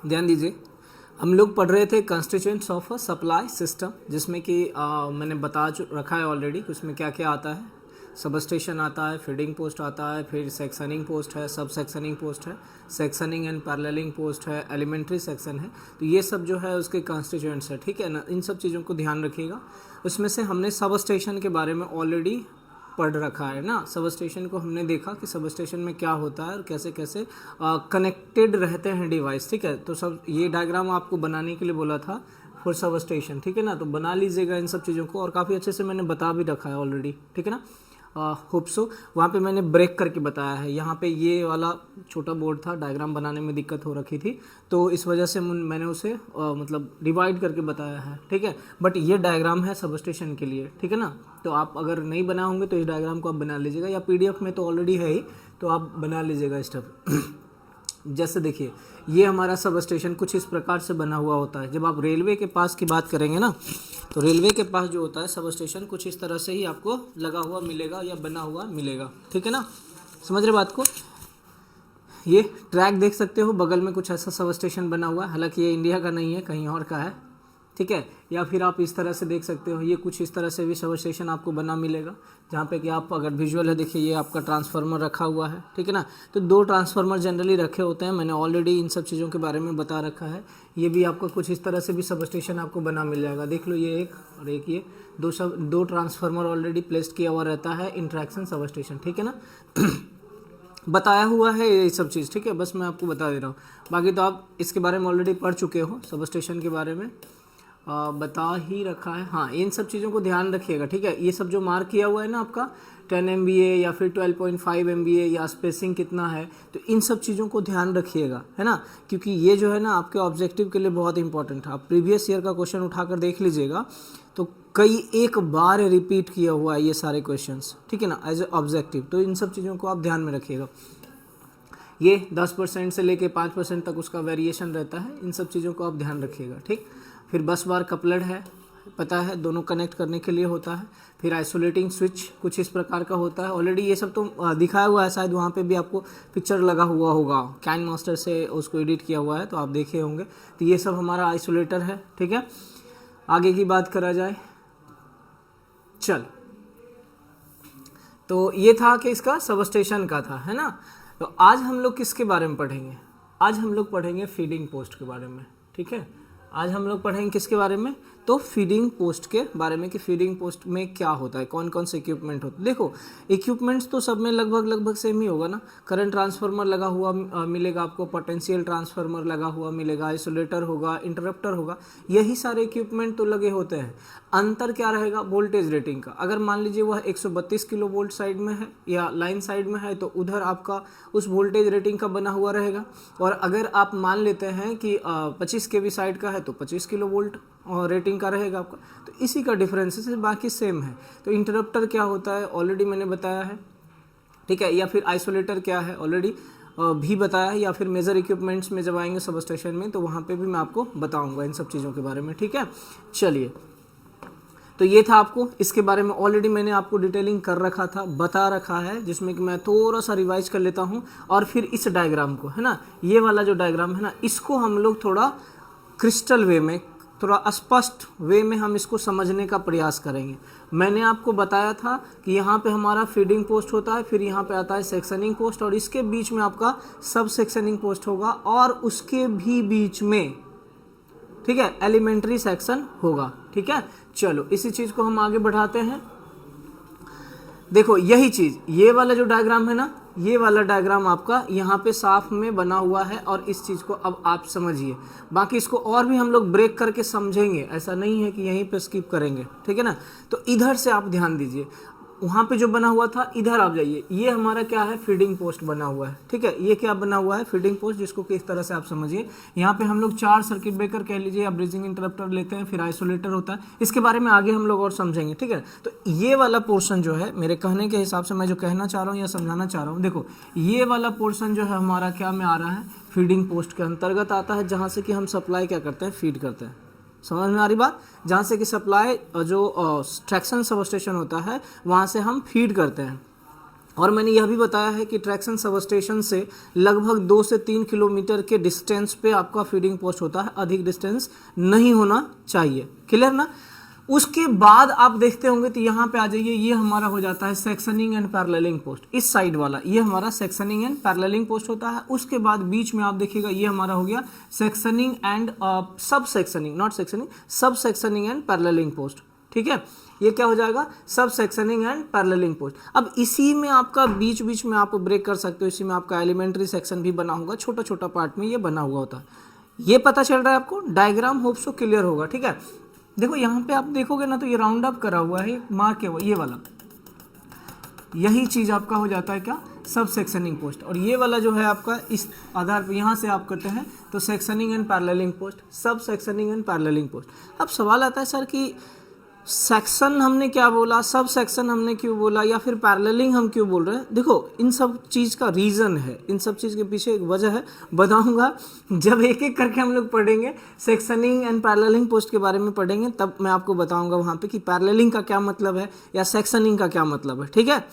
ध्यान दीजिए, हम लोग पढ़ रहे थे constituents of a supply system, जिसमें कि मैंने बता रखा है ऑलरेडी कि उसमें क्या क्या आता है। सब स्टेशन आता है, फीडिंग पोस्ट आता है, फिर सेक्शनिंग पोस्ट है, सब सेक्शनिंग पोस्ट है, सेक्शनिंग एंड पैरेललिंग पोस्ट है, एलिमेंट्री सेक्शन है। तो ये सब जो है उसके कंस्टिट्यूएंट्स है, ठीक है ना। इन सब चीज़ों को ध्यान रखिएगा। उसमें से हमने सब स्टेशन के बारे में ऑलरेडी पढ़ रखा है ना। सब स्टेशन को हमने देखा कि सब स्टेशन में क्या होता है और कैसे कैसे कनेक्टेड रहते हैं डिवाइस, ठीक है। तो सब ये डायग्राम आपको बनाने के लिए बोला था फॉर सब स्टेशन, ठीक है ना। तो बना लीजिएगा इन सब चीज़ों को, और काफ़ी अच्छे से मैंने बता भी रखा है ऑलरेडी, ठीक है ना। होप सो वहाँ पे मैंने ब्रेक करके बताया है। यहाँ पे ये वाला छोटा बोर्ड था, डायग्राम बनाने में दिक्कत हो रखी थी, तो इस वजह से मैंने उसे मतलब डिवाइड करके बताया है, ठीक है। बट ये डायग्राम है सब स्टेशन के लिए, ठीक है ना। तो आप अगर नहीं बना होंगे तो इस डायग्राम को आप बना लीजिएगा, या पीडीएफ में तो ऑलरेडी है ही, तो आप बना लीजिएगा स्टेप। जैसे देखिए, ये हमारा सब स्टेशन कुछ इस प्रकार से बना हुआ होता है। जब आप रेलवे के पास की बात करेंगे ना, तो रेलवे के पास जो होता है सब स्टेशन कुछ इस तरह से ही आपको लगा हुआ मिलेगा या बना हुआ मिलेगा, ठीक है ना। समझ रहे बात को। ये ट्रैक देख सकते हो, बगल में कुछ ऐसा सब स्टेशन बना हुआ है, हालांकि ये इंडिया का नहीं है, कहीं और का है, ठीक है। या फिर आप इस तरह से देख सकते हो, ये कुछ इस तरह से भी सब स्टेशन आपको बना मिलेगा, जहाँ पे कि आप अगर विजुअल है देखिए, ये आपका ट्रांसफार्मर रखा हुआ है, ठीक है ना। तो 2 ट्रांसफार्मर जनरली रखे होते हैं, मैंने ऑलरेडी इन सब चीज़ों के बारे में बता रखा है। ये भी आपको कुछ इस तरह से भी सब स्टेशन आपको बना मिल जाएगा, देख लो, ये एक और एक, ये 2 ट्रांसफार्मर ऑलरेडी प्लेस्ड किया हुआ रहता है इंटरेक्शन सब स्टेशन, ठीक है ना। बताया हुआ है ये सब चीज़, ठीक है, बस मैं आपको बता दे रहा हूँ। बाकी तो आप इसके बारे में ऑलरेडी पढ़ चुके हो, सब स्टेशन के बारे में बता ही रखा है। हाँ, इन सब चीज़ों को ध्यान रखिएगा, ठीक है। ये सब जो मार्क किया हुआ है ना आपका 10 MVA या फिर 12.5 MVA या स्पेसिंग कितना है, तो इन सब चीज़ों को ध्यान रखिएगा, है ना। क्योंकि ये जो है ना आपके ऑब्जेक्टिव के लिए बहुत इंपॉर्टेंट है। आप प्रीवियस ईयर का क्वेश्चन उठाकर देख लीजिएगा, तो कई एक बार रिपीट किया हुआ है ये सारे क्वेश्चंस, ठीक है ना, एज ए ऑब्जेक्टिव। तो इन सब चीज़ों को आप ध्यान में रखिएगा। ये 10% से लेके 5% तक उसका वेरिएशन रहता है, इन सब चीज़ों को आप ध्यान रखिएगा, ठीक। फिर बस बार कपलर है, पता है, दोनों कनेक्ट करने के लिए होता है। फिर आइसोलेटिंग स्विच कुछ इस प्रकार का होता है, ऑलरेडी ये सब तो दिखाया हुआ है, शायद वहाँ पे भी आपको पिक्चर लगा हुआ होगा, कैन मास्टर से उसको एडिट किया हुआ है, तो आप देखे होंगे। तो ये सब हमारा आइसोलेटर है, ठीक है। आगे की बात करा जाए, चल, तो ये था कि इसका सब स्टेशन का था, है ना। तो आज हम लोग किसके बारे में पढ़ेंगे? आज हम लोग पढ़ेंगे फीडिंग पोस्ट के बारे में, ठीक है। आज हम लोग पढ़ेंगे किसके बारे में? तो फीडिंग पोस्ट के बारे में, कि फीडिंग पोस्ट में क्या होता है, कौन कौन से इक्विपमेंट होते हैं। देखो, इक्विपमेंट्स तो सब में लगभग सेम ही होगा ना। करंट ट्रांसफार्मर लगा हुआ मिलेगा आपको, पोटेंशियल ट्रांसफार्मर लगा हुआ मिलेगा, आइसोलेटर होगा, इंटरप्टर होगा, यही सारे इक्विपमेंट तो लगे होते हैं। अंतर क्या रहेगा? वोल्टेज रेटिंग का। अगर मान लीजिए वह 132 किलो वोल्ट साइड में है या लाइन साइड में है, तो उधर आपका उस वोल्टेज रेटिंग का बना हुआ रहेगा। और अगर आप मान लेते हैं कि 25 kV साइड का है, तो 25 किलो वोल्ट रेटिंग का रहेगा आपका। तो इसी का डिफरेंस है, बाकी सेम है। तो इंटरप्टर क्या होता है ऑलरेडी मैंने बताया है, ठीक है। या फिर आइसोलेटर क्या है ऑलरेडी भी बताया है। या फिर मेजर इक्विपमेंट्स में जब आएंगे सब स्टेशन में, तो वहाँ पे भी मैं आपको बताऊंगा इन सब चीज़ों के बारे में, ठीक है। चलिए, तो ये था आपको इसके बारे में ऑलरेडी मैंने आपको डिटेलिंग कर रखा था, बता रखा है, जिसमें कि मैं थोड़ा सा रिवाइज कर लेता हूँ। और फिर इस डायग्राम को, है ना, ये वाला जो डायग्राम है ना, इसको हम लोग थोड़ा क्रिस्टल वे में, थोड़ा स्पष्ट वे में हम इसको समझने का प्रयास करेंगे। मैंने आपको बताया था कि यहाँ पे हमारा फीडिंग पोस्ट होता है, फिर यहाँ पे आता है सेक्शनिंग पोस्ट, और इसके बीच में आपका सब सेक्शनिंग पोस्ट होगा, और उसके भी बीच में, ठीक है, एलिमेंट्री सेक्शन होगा, ठीक है। चलो, इसी चीज़ को हम आगे बढ़ाते हैं। देखो, यही चीज़, ये वाला जो डायग्राम है ना, ये वाला डायग्राम आपका यहाँ पे साफ में बना हुआ है, और इस चीज़ को अब आप समझिए। बाकी इसको और भी हम लोग ब्रेक करके समझेंगे, ऐसा नहीं है कि यहीं पे स्किप करेंगे, ठीक है ना। तो इधर से आप ध्यान दीजिए, वहाँ पे जो बना हुआ था, इधर आप जाइए। ये हमारा क्या है? फीडिंग पोस्ट बना हुआ है, ठीक है। ये क्या बना हुआ है? फीडिंग पोस्ट, जिसको किस तरह से आप समझिए। यहाँ पे हम लोग 4 सर्किट ब्रेकर कह लीजिए, या ब्रिजिंग इंटरप्टर लेते हैं, फिर आइसोलेटर होता है। इसके बारे में आगे हम लोग और समझेंगे, ठीक है। तो ये वाला पोर्शन जो है, मेरे कहने के हिसाब से मैं जो कहना चाह रहा हूँ या समझाना चाह रहा हूँ, देखो, ये वाला पोर्शन जो है हमारा क्या में आ रहा है? फीडिंग पोस्ट के अंतर्गत आता है, जहाँ से कि हम सप्लाई क्या करते हैं? फीड करते हैं। समझ में आ रही बात? जहाँ से कि सप्लाई जो ट्रैक्शन सब स्टेशन होता है, वहाँ से हम फीड करते हैं। और मैंने यह भी बताया है कि ट्रैक्शन सब स्टेशन से लगभग 2 से 3 किलोमीटर के डिस्टेंस पे आपका फीडिंग पोस्ट होता है, अधिक डिस्टेंस नहीं होना चाहिए। क्लियर ना। उसके बाद आप देखते होंगे तो यहाँ पे आ जाइए, ये हमारा हो जाता है सेक्शनिंग एंड पैरेललिंग पोस्ट, इस साइड वाला ये हमारा सेक्शनिंग एंड पैरेललिंग पोस्ट होता है। उसके बाद बीच में आप देखिएगा ये हमारा हो गया सेक्शनिंग एंड सब सेक्शनिंग, नॉट सेक्शनिंग, सब सेक्शनिंग एंड पैरेललिंग पोस्ट। ठीक है, ये क्या हो जाएगा, सब सेक्शनिंग एंड पैरेललिंग पोस्ट। अब इसी में आपका बीच बीच में आप ब्रेक कर सकते हो, इसी में आपका एलिमेंट्री सेक्शन भी बना होगा, छोटा छोटा पार्ट में ये बना हुआ होता है। ये पता चल रहा है आपको, डायग्राम होप सो क्लियर होगा। ठीक है, देखो यहाँ पे आप देखोगे ना तो ये राउंड अप करा हुआ है, मार्क है ये वाला, यही चीज आपका हो जाता है क्या, सब सेक्शनिंग पोस्ट। और ये वाला जो है आपका इस आधार पर यहाँ से आप करते हैं तो सेक्शनिंग एंड पैरेललिंग पोस्ट, सब सेक्शनिंग एंड पैरेललिंग पोस्ट। अब सवाल आता है सर कि सेक्शन हमने क्या बोला, सब सेक्शन हमने क्यों बोला, या फिर पैरेललिंग हम क्यों बोल रहे हैं। देखो इन सब चीज़ का रीज़न है, इन सब चीज़ के पीछे एक वजह है, बताऊंगा जब एक एक करके हम लोग पढ़ेंगे, सेक्शनिंग एंड पैरेललिंग पोस्ट के बारे में पढ़ेंगे, तब मैं आपको बताऊंगा वहाँ पे कि पैरेललिंग का क्या मतलब है या सेक्शनिंग का क्या मतलब है। ठीक है,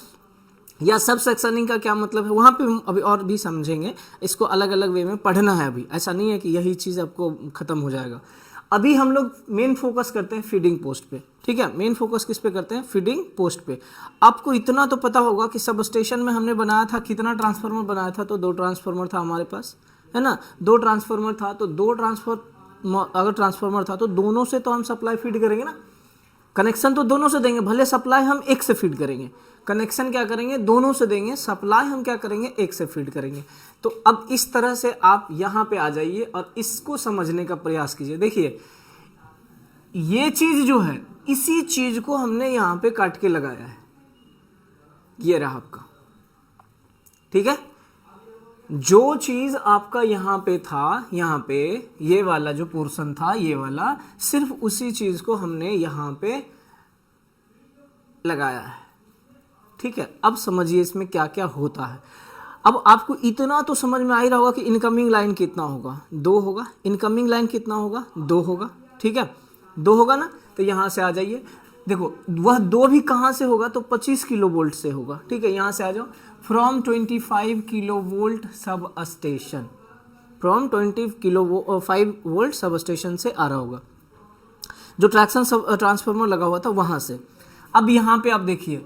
या सब सेक्शनिंग का क्या मतलब है, वहाँ पे हम अभी और भी समझेंगे, इसको अलग अलग वे में पढ़ना है। अभी ऐसा नहीं है कि यही चीज़ आपको खत्म हो जाएगा। अभी हम लोग मेन फोकस करते हैं फीडिंग पोस्ट पे। ठीक है, मेन फोकस किस पे करते हैं, फीडिंग पोस्ट पे। आपको इतना तो पता होगा कि सब स्टेशन में हमने बनाया था, कितना ट्रांसफार्मर बनाया था, तो 2 ट्रांसफार्मर था हमारे पास, है ना, 2 ट्रांसफार्मर था, तो 2 ट्रांसफार्मर अगर ट्रांसफार्मर था तो दोनों से तो हम सप्लाई फीड करेंगे ना, कनेक्शन तो दोनों से देंगे, भले सप्लाई हम एक से फीड करेंगे, कनेक्शन क्या करेंगे, दोनों से देंगे, सप्लाई हम क्या करेंगे, एक से फीड करेंगे। तो अब इस तरह से आप यहाँ पे आ जाइए और इसको समझने का प्रयास कीजिए। देखिए ये चीज जो है, इसी चीज को हमने यहाँ पे काट के लगाया है, ये रहा आपका। ठीक है, जो चीज आपका यहाँ पे था, यहाँ पे ये वाला जो पोर्शन था, ये वाला, सिर्फ उसी चीज को हमने यहाँ पे लगाया है। ठीक है, अब समझिए इसमें क्या क्या होता है। अब आपको इतना तो समझ में आ ही रहा होगा कि इनकमिंग लाइन कितना होगा, 2 होगा, इनकमिंग लाइन कितना होगा, 2 होगा। ठीक है, 2 होगा ना, तो यहाँ से आ जाइए, देखो वह 2 भी कहाँ से होगा, तो 25 किलो वोल्ट से होगा। ठीक है, यहाँ से आ जाओ, from 25 kilo volt sub station, from 25 volt sub station से आ रहा होगा, जो ट्रैक्शन ट्रांसफार्मर लगा हुआ था वहाँ से। अब यहाँ पे आप देखिए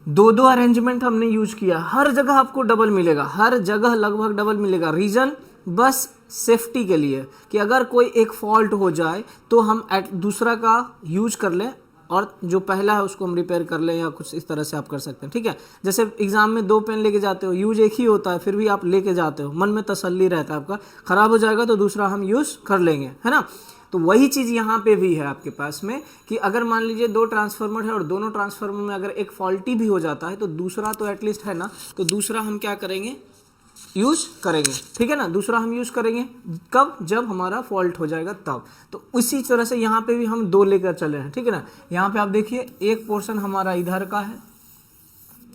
2 अरेंजमेंट हमने यूज किया, हर जगह आपको डबल मिलेगा, हर जगह लगभग डबल मिलेगा। रीजन बस सेफ्टी के लिए कि अगर कोई एक फॉल्ट हो जाए तो हम दूसरा का यूज कर लें और जो पहला है उसको हम रिपेयर कर लें, या कुछ इस तरह से आप कर सकते हैं। ठीक है, जैसे एग्जाम में 2 पेन लेके जाते हो, यूज एक ही होता है, फिर भी आप लेके जाते हो, मन में तसल्ली रहता है आपका, खराब हो जाएगा तो दूसरा हम यूज कर लेंगे, है ना। तो वही चीज़ यहाँ पे भी है आपके पास में कि अगर मान लीजिए 2 ट्रांसफार्मर है और दोनों ट्रांसफार्मर में अगर एक फॉल्टी भी हो जाता है तो दूसरा तो एटलीस्ट है ना, तो दूसरा हम क्या करेंगे, यूज करेंगे। ठीक है ना, दूसरा हम यूज करेंगे कब, जब हमारा फॉल्ट हो जाएगा तब। तो उसी तरह से यहाँ पे भी हम 2 लेकर चले हैं। ठीक है ना, यहाँ पे आप देखिए एक पोर्शन हमारा इधर का है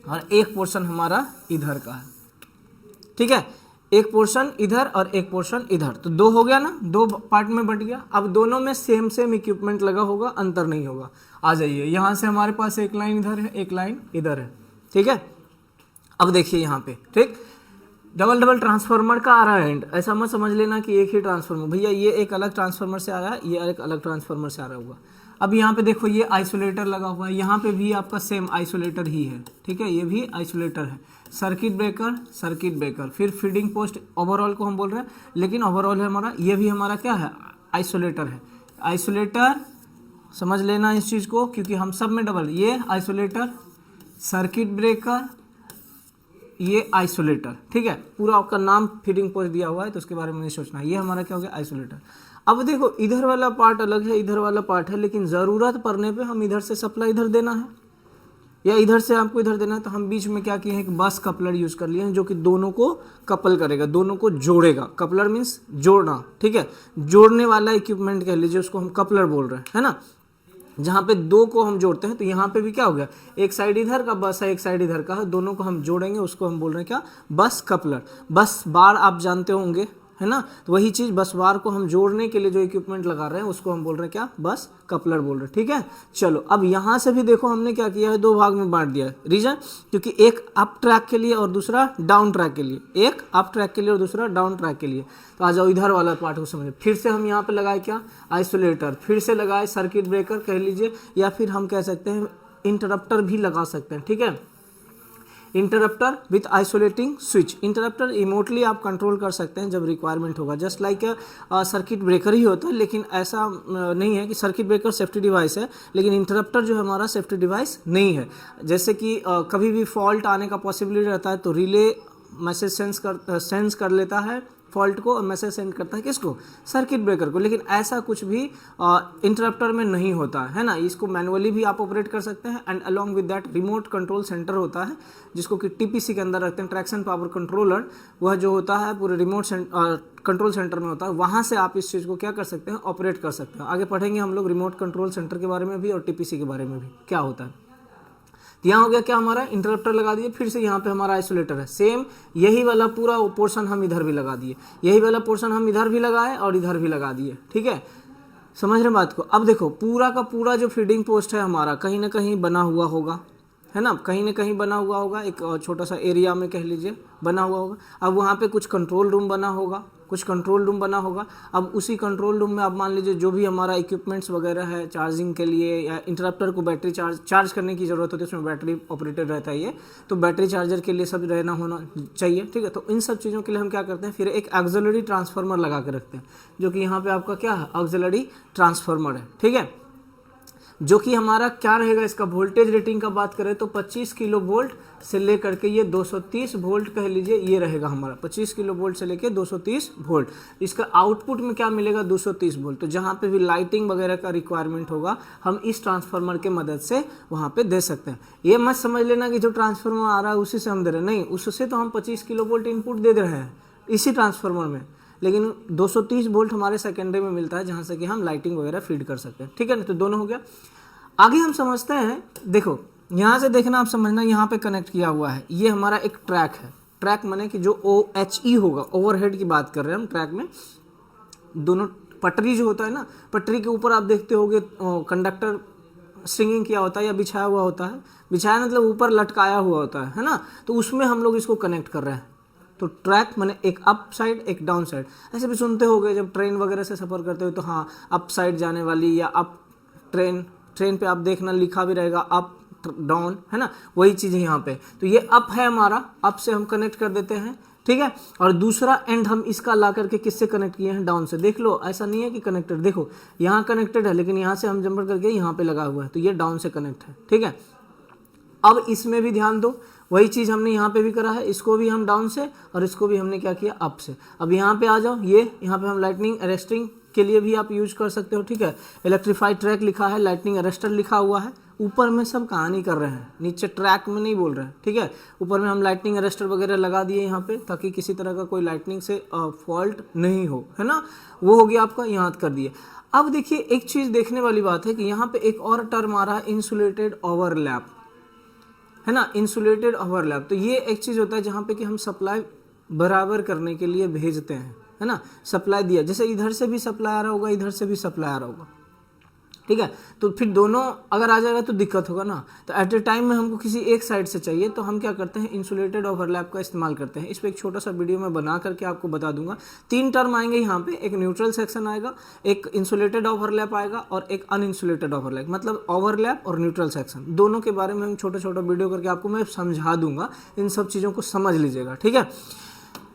और एक पोर्शन हमारा इधर का है। ठीक है, एक पोर्शन इधर और एक पोर्शन इधर, तो 2 हो गया ना, 2 पार्ट में बट गया। अब दोनों में सेम इक्विपमेंट लगा होगा, अंतर नहीं होगा। आ जाइए, यहाँ से हमारे पास एक लाइन इधर है, एक लाइन इधर है। ठीक है, अब देखिए यहाँ पे, ठीक, डबल ट्रांसफार्मर का आ रहा है एंड, ऐसा मत समझ लेना कि एक ही ट्रांसफार्मर, भैया ये एक अलग ट्रांसफार्मर से आ रहा है, ये एक अलग ट्रांसफार्मर से आ रहा होगा। अब यहाँ पे देखो ये आइसोलेटर लगा हुआ है, यहाँ पे भी आपका सेम आइसोलेटर ही है। ठीक है, ये भी आइसोलेटर है, सर्किट ब्रेकर, फिर फीडिंग पोस्ट, ओवरऑल को हम बोल रहे हैं, लेकिन ओवरऑल है हमारा, ये भी हमारा क्या है, आइसोलेटर है। आइसोलेटर समझ लेना इस चीज़ को, क्योंकि हम सब में डबल, ये आइसोलेटर, सर्किट ब्रेकर, ये आइसोलेटर। ठीक है, पूरा आपका नाम फीडिंग पोस्ट दिया हुआ है तो उसके बारे में नहीं सोचना है। ये हमारा क्या हो गया, आइसोलेटर। अब देखो इधर वाला पार्ट अलग है, इधर वाला पार्ट है, लेकिन ज़रूरत पड़ने पे हम इधर से सप्लाई इधर देना है या इधर से आपको इधर देना है, तो हम बीच में क्या किए हैं, बस कपलर यूज कर लिए हैं, जो कि दोनों को कपल करेगा, दोनों को जोड़ेगा। कपलर मीन्स जोड़ना। ठीक है, जोड़ने वाला इक्विपमेंट कह लीजिए, उसको हम कपलर बोल रहे हैं, है ना। जहाँ पे 2 को हम जोड़ते हैं, तो यहाँ पे भी क्या हो गया, एक साइड इधर का बस है, एक साइड इधर का है, दोनों को हम जोड़ेंगे, उसको हम बोल रहे हैं क्या, बस कपलर। बस बार आप जानते होंगे, है ना। तो वही चीज़ बस बार को हम जोड़ने के लिए जो इक्विपमेंट लगा रहे हैं उसको हम बोल रहे हैं क्या, बस कपलर बोल रहे हैं। ठीक है, चलो अब यहाँ से भी देखो हमने क्या किया है, दो भाग में बांट दिया है। रीजन, क्योंकि एक अप ट्रैक के लिए और दूसरा डाउन ट्रैक के लिए, एक अप ट्रैक के लिए और दूसरा डाउन ट्रैक के लिए। तो आ जाओ इधर वाला पार्ट को समझो। फिर से हम यहाँ पे लगाए क्या, आइसोलेटर, फिर से लगाए सर्किट ब्रेकर कह लीजिए, या फिर हम कह सकते हैं इंटरप्टर भी लगा सकते हैं। ठीक है, interrupter with isolating switch. Interrupter remotely आप कंट्रोल कर सकते हैं जब रिक्वायरमेंट होगा, जस्ट लाइक सर्किट ब्रेकर ही होता है। लेकिन ऐसा नहीं है कि सर्किट ब्रेकर सेफ्टी डिवाइस है, लेकिन इंटरप्टर जो है हमारा सेफ्टी डिवाइस नहीं है। जैसे कि कभी भी फॉल्ट आने का पॉसिबिलिटी रहता है तो रिले मैसेज सेंस कर लेता है फॉल्ट को, और मैसेज सेंड करता है किसको, सर्किट ब्रेकर को। लेकिन ऐसा कुछ भी इंटरप्टर में नहीं होता है ना। इसको मैनुअली भी आप ऑपरेट कर सकते हैं, and along with that remote control centre होता है जिसको कि टीपीसी के अंदर रखते हैं, ट्रैक्शन पावर कंट्रोलर। वह जो होता है पूरे रिमोट कंट्रोल सेंटर में होता है, वहाँ से आप इस चीज़ को क्या कर सकते हैं, ऑपरेट कर सकते हैं। आगे पढ़ेंगे हम लोग रिमोट कंट्रोल सेंटर के बारे में भी और टीपीसी के बारे में भी क्या होता है। तो यहाँ हो गया क्या, हमारा इंटरप्टर लगा दिए। फिर से यहाँ पे हमारा आइसोलेटर है, सेम यही वाला पूरा पोर्शन हम इधर भी लगा दिए, यही वाला पोर्शन हम इधर भी लगाए और इधर भी लगा दिए। ठीक है, समझ रहे बात को। अब देखो पूरा का पूरा जो फीडिंग पोस्ट है हमारा कहीं ना कहीं बना हुआ होगा, है ना, कहीं ना कहीं बना हुआ होगा, एक छोटा सा एरिया में कह लीजिए बना हुआ होगा। अब वहाँ पे कुछ कंट्रोल रूम बना होगा, कुछ कंट्रोल रूम बना होगा। अब उसी कंट्रोल रूम में आप मान लीजिए जो भी हमारा इक्विपमेंट्स वगैरह है चार्जिंग के लिए, या इंटरप्टर को बैटरी चार्ज करने की ज़रूरत होती है, उसमें बैटरी ऑपरेटेड रहता है ये, तो बैटरी चार्जर के लिए सब रहना होना चाहिए। ठीक है, तो इन सब चीज़ों के लिए हम क्या करते हैं, फिर एक ऑक्सिलरी ट्रांसफार्मर लगा के रखते हैं, जो कि यहाँ पे आपका क्या है, ऑक्सिलरी ट्रांसफार्मर है। ठीक है, जो कि हमारा क्या रहेगा, इसका वोल्टेज रेटिंग का बात करें तो 25 किलो वोल्ट से लेकर के ये 230 वोल्ट कह लीजिए, ये रहेगा हमारा 25 किलो वोल्ट से लेकर 230 वोल्ट। इसका आउटपुट में क्या मिलेगा, 230 वोल्ट। तो जहाँ पे भी लाइटिंग वगैरह का रिक्वायरमेंट होगा हम इस ट्रांसफार्मर के मदद से वहाँ पे दे सकते हैं। ये मत समझ लेना कि जो ट्रांसफार्मर आ रहा है उसी से हम दे रहे हैं, नहीं, उससे तो हम 25 किलो वोल्ट इनपुट दे रहे हैं इसी ट्रांसफार्मर में, लेकिन 230 वोल्ट हमारे सेकेंडरी में मिलता है जहाँ से कि हम लाइटिंग वगैरह फीड कर सकते हैं। ठीक है ना, तो दोनों हो गया। आगे हम समझते हैं, देखो यहाँ से देखना आप समझना, यहाँ पे कनेक्ट किया हुआ है, ये हमारा एक ट्रैक है। ट्रैक माने कि जो OHE होगा, ओवरहेड की बात कर रहे हैं हम। ट्रैक में दोनों पटरी जो होता है ना, पटरी के ऊपर आप देखते होगे कंडक्टर स्ट्रिंगिंग किया होता है या बिछाया हुआ होता है, बिछाया मतलब ऊपर लटकाया हुआ होता है ना, तो उसमें हम लोग इसको कनेक्ट कर रहे हैं। तो ट्रैक माने एक अप साइड एक डाउन साइड। ऐसे भी सुनते होगे जब ट्रेन वगैरह से सफ़र करते हो तो हाँ, अप साइड जाने वाली या अप ट्रेन पे आप देखना लिखा भी रहेगा अप डाउन, है ना, वही चीज़ है यहाँ पे। तो ये अप है हमारा, अप से हम कनेक्ट कर देते हैं। ठीक है, और दूसरा एंड हम इसका ला करके किससे कनेक्ट किए हैं, डाउन से। देख लो, ऐसा नहीं है कि कनेक्टेड, देखो यहाँ कनेक्टेड है, लेकिन यहाँ से हम जंपर करके यहाँ पे लगा हुआ है, तो ये डाउन से कनेक्ट है। ठीक है, अब इसमें भी ध्यान दो, वही चीज़ हमने यहाँ पे भी करा है, इसको भी हम डाउन से और इसको भी हमने क्या किया, अप से। अब यहाँ पे आ जाओ, ये यहाँ पे हम लाइटनिंग अरेस्टिंग के लिए भी आप यूज कर सकते हो। ठीक है, इलेक्ट्रीफाइड ट्रैक लिखा है, लाइटनिंग अरेस्टर लिखा हुआ है, ऊपर में सब कहानी कर रहे हैं, नीचे ट्रैक में नहीं बोल रहे हैं। ठीक है, ऊपर में हम लाइटनिंग अरेस्टर वगैरह लगा दिए यहाँ पे, ताकि किसी तरह का कोई लाइटनिंग से फॉल्ट नहीं हो, है ना। वो हो गया आपका, यहाँ कर दिए। अब देखिए एक चीज़ देखने वाली बात है कि यहाँ पे एक और टर्म आ रहा है, इंसुलेटेड ओवरलैप, है ना, इंसुलेटेड ओवरलैप। तो ये एक चीज़ होता है जहाँ पे कि हम सप्लाई बराबर करने के लिए भेजते हैं, है ना, सप्लाई दिया, जैसे इधर से भी सप्लाई आ रहा होगा, इधर से भी सप्लाई आ रहा होगा। ठीक है, तो फिर दोनों अगर आ जाएगा तो दिक्कत होगा ना। तो एट ए टाइम में हमको किसी एक साइड से चाहिए, तो हम क्या करते हैं, इंसुलेटेड ओवरलैप का इस्तेमाल करते हैं। इस पर एक छोटा सा वीडियो मैं बना करके आपको बता दूंगा। 3 टर्म आएंगे यहाँ पे, एक न्यूट्रल सेक्शन आएगा, एक इंसुलेटेड ओवरलैप आएगा और एक अनइंसुलेटेड ओवरलैप, मतलब ओवरलैप और न्यूट्रल सेक्शन, दोनों के बारे में हम छोटा छोटा वीडियो करके आपको मैं समझा दूंगा। इन सब चीज़ों को समझ लीजिएगा। ठीक है,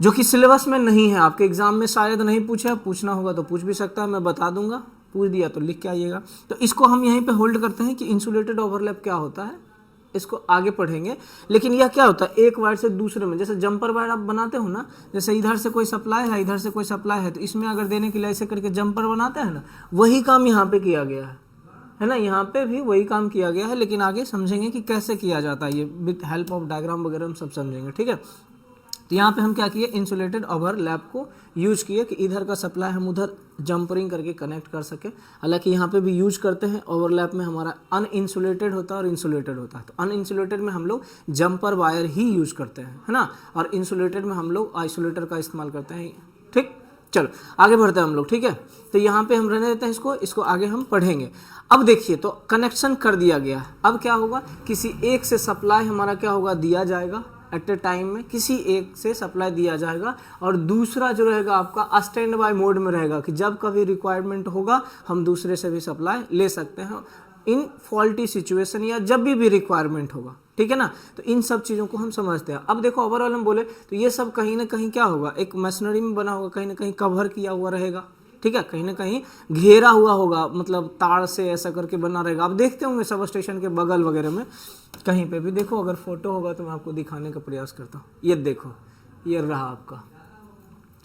जो कि सिलेबस में नहीं है, आपके एग्जाम में शायद नहीं पूछा, पूछना होगा तो पूछ भी सकता है, मैं बता दूंगा, पूछ दिया तो लिख के आइएगा। तो इसको हम यहीं पे होल्ड करते हैं कि इंसुलेटेड ओवरलैप क्या होता है, इसको आगे पढ़ेंगे। लेकिन यह क्या होता है, एक वायर से दूसरे में, जैसे जंपर वायर आप बनाते हो ना, जैसे इधर से कोई सप्लाई है, इधर से कोई सप्लाई है, तो इसमें अगर देने के लिए ऐसे करके जंपर बनाते हैं ना, वही काम यहाँ पे किया गया है ना, यहाँ पे भी वही काम किया गया है। लेकिन आगे समझेंगे कि कैसे किया जाता है, ये विद हेल्प ऑफ डायग्राम वगैरह हम सब समझेंगे। ठीक है, तो यहाँ पे हम क्या किए, इंसुलेटेड ओवरलैप को यूज किए कि इधर का सप्लाई हम उधर जंपरिंग करके कनेक्ट कर सके। हालांकि यहाँ पे भी यूज करते हैं, ओवरलैप में हमारा अनइंसुलेटेड होता है और इंसुलेटेड होता है। तो अनइंसुलेटेड में हम लोग जंपर वायर ही यूज करते हैं, है ना, और इंसुलेटेड में हम लोग आइसोलेटर का इस्तेमाल करते हैं। ठीक, चलो आगे बढ़ते हैं हम लोग, ठीक है। तो यहाँ पे हम रहने देते हैं इसको आगे हम पढ़ेंगे। अब देखिए, तो कनेक्शन कर दिया गया है। अब क्या होगा, किसी एक से सप्लाई हमारा क्या होगा, दिया जाएगा एट ए टाइम में, किसी एक से सप्लाई दिया जाएगा, और दूसरा जो रहेगा आपका स्टैंड बाय मोड में रहेगा कि जब कभी रिक्वायरमेंट होगा हम दूसरे से भी सप्लाई ले सकते हैं इन फॉल्टी सिचुएशन, या जब भी रिक्वायरमेंट होगा, ठीक है ना। तो इन सब चीज़ों को हम समझते हैं। अब देखो ओवरऑल हम बोले तो ये सब कहीं ना कहीं क्या होगा, एक मशीनरी में बना होगा, कहीं ना कहीं कवर किया हुआ रहेगा, ठीक है, कहीं ना कहीं घेरा हुआ होगा, मतलब तार से ऐसा करके बना रहेगा। आप देखते होंगे सब स्टेशन के बगल वगैरह में कहीं पे भी, देखो अगर फोटो होगा तो मैं आपको दिखाने का प्रयास करता हूँ। ये देखो, ये रहा आपका,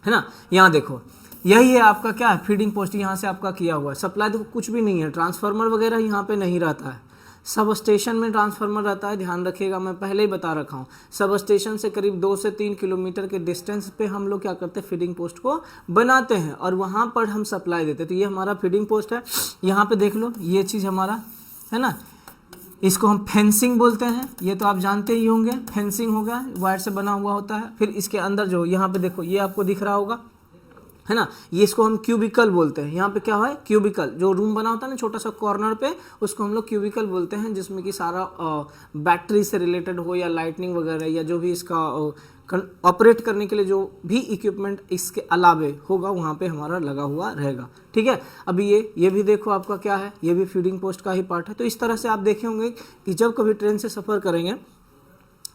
है ना, यहाँ देखो, यही है आपका क्या है, फीडिंग पोस्ट। यहाँ से आपका किया हुआ है। सप्लाई देखो कुछ भी नहीं है, ट्रांसफार्मर वगैरह यहाँ पे नहीं रहता है। सब स्टेशन में ट्रांसफार्मर रहता है, ध्यान रखिएगा, मैं पहले ही बता रखा हूँ। सब स्टेशन से करीब 2 से 3 किलोमीटर के डिस्टेंस पे हम लोग क्या करते हैं, फीडिंग पोस्ट को बनाते हैं और वहाँ पर हम सप्लाई देते हैं। तो ये हमारा फीडिंग पोस्ट है। यहाँ पे देख लो, ये चीज़ हमारा है ना, इसको हम फेंसिंग बोलते हैं। ये तो आप जानते ही होंगे, फेंसिंग होगा, वायर से बना हुआ होता है। फिर इसके अंदर जो यहाँ पे देखो, ये आपको दिख रहा होगा, है ना, ये इसको हम क्यूबिकल बोलते हैं। यहाँ पे क्या है, क्यूबिकल, जो रूम बना होता है ना छोटा सा कॉर्नर पे, उसको हम लोग क्यूबिकल बोलते हैं, जिसमें कि सारा बैटरी से रिलेटेड हो या लाइटनिंग वगैरह या जो भी इसका ऑपरेट करने के लिए जो भी इक्विपमेंट इसके अलावे होगा वहाँ पे हमारा लगा हुआ रहेगा, ठीक है। अभी ये भी देखो आपका क्या है, ये भी फीडिंग पोस्ट का ही पार्ट है। तो इस तरह से आप देखे होंगे कि जब कभी ट्रेन से सफ़र करेंगे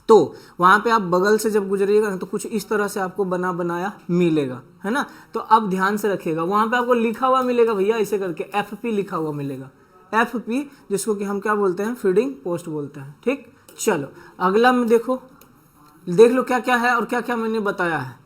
तो वहाँ पे आप बगल से जब गुजरिएगा ना तो कुछ इस तरह से आपको बना बनाया मिलेगा, है ना। तो अब ध्यान से रखिएगा, वहाँ पे आपको लिखा हुआ मिलेगा भैया, ऐसे करके FP लिखा हुआ मिलेगा, FP, जिसको कि हम क्या बोलते हैं, फीडिंग पोस्ट बोलते हैं, ठीक। चलो अगला में देखो, देख लो क्या क्या है और क्या क्या मैंने बताया है।